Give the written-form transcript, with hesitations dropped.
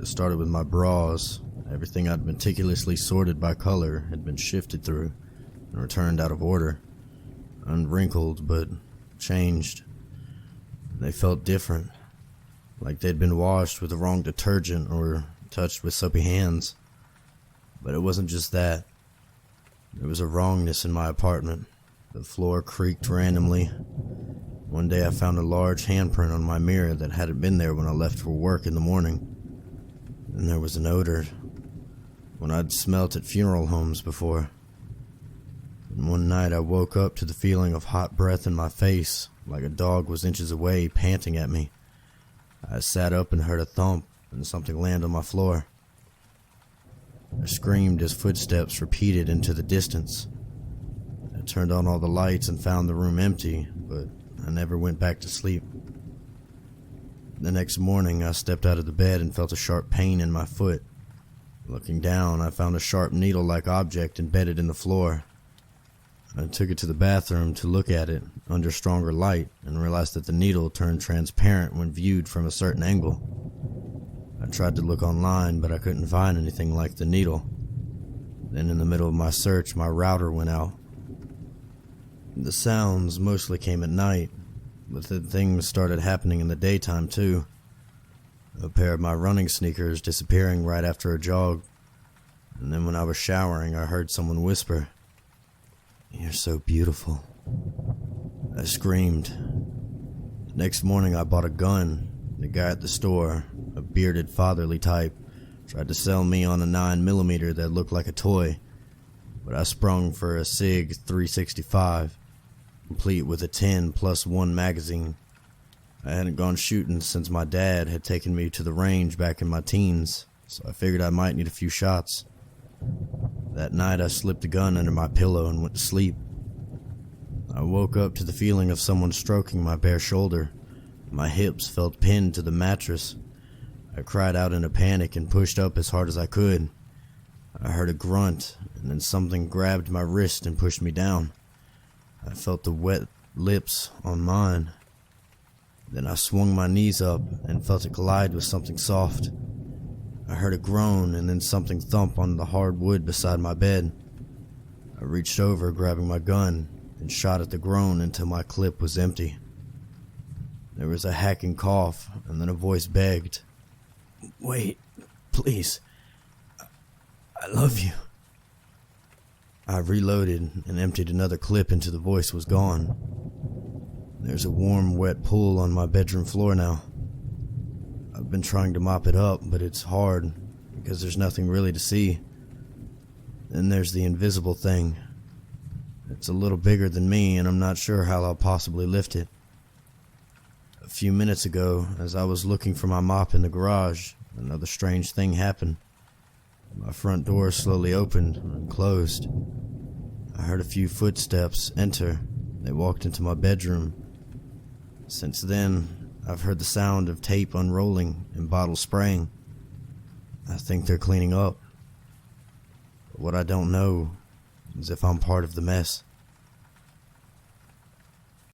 It started with my bras. Everything I'd meticulously sorted by color had been shifted through and returned out of order, unwrinkled but changed. They felt different, like they'd been washed with the wrong detergent or touched with soapy hands. But it wasn't just that. There was a wrongness in my apartment. The floor creaked randomly. One day I found a large handprint on my mirror that hadn't been there when I left for work in the morning. And there was an odor, one I'd smelt at funeral homes before. And one night I woke up to the feeling of hot breath in my face, like a dog was inches away, panting at me. I sat up and heard a thump and something land on my floor. I screamed as footsteps repeated into the distance. I turned on all the lights and found the room empty, but I never went back to sleep. The next morning, I stepped out of the bed and felt a sharp pain in my foot. Looking down, I found a sharp needle-like object embedded in the floor. I took it to the bathroom to look at it under stronger light and realized that the needle turned transparent when viewed from a certain angle. I tried to look online, but I couldn't find anything like the needle. Then in the middle of my search, my router went out. The sounds mostly came at night, but the things started happening in the daytime too. A pair of my running sneakers disappearing right after a jog, and then when I was showering, I heard someone whisper, "You're so beautiful." I screamed. The next morning I bought a gun. The guy at the store, a bearded fatherly type, tried to sell me on a 9mm that looked like a toy, but I sprung for a SIG 365, complete with a 10+1 magazine. I hadn't gone shooting since my dad had taken me to the range back in my teens, so I figured I might need a few shots. That night I slipped the gun under my pillow and went to sleep. I woke up to the feeling of someone stroking my bare shoulder. My hips felt pinned to the mattress. I cried out in a panic and pushed up as hard as I could. I heard a grunt, and then something grabbed my wrist and pushed me down. I felt the wet lips on mine. Then I swung my knees up and felt it collide with something soft. I heard a groan and then something thump on the hard wood beside my bed. I reached over, grabbing my gun, and shot at the groan until my clip was empty. There was a hacking cough, and then a voice begged, "Wait, please. I love you." I reloaded and emptied another clip until the voice was gone. There's a warm, wet pool on my bedroom floor now. I've been trying to mop it up, but it's hard because there's nothing really to see. Then there's the invisible thing. It's a little bigger than me, and I'm not sure how I'll possibly lift it. A few minutes ago, as I was looking for my mop in the garage, another strange thing happened. My front door slowly opened and closed. I heard a few footsteps enter. They walked into my bedroom. Since then, I've heard the sound of tape unrolling and bottles spraying. I think they're cleaning up. But what I don't know is if I'm part of the mess.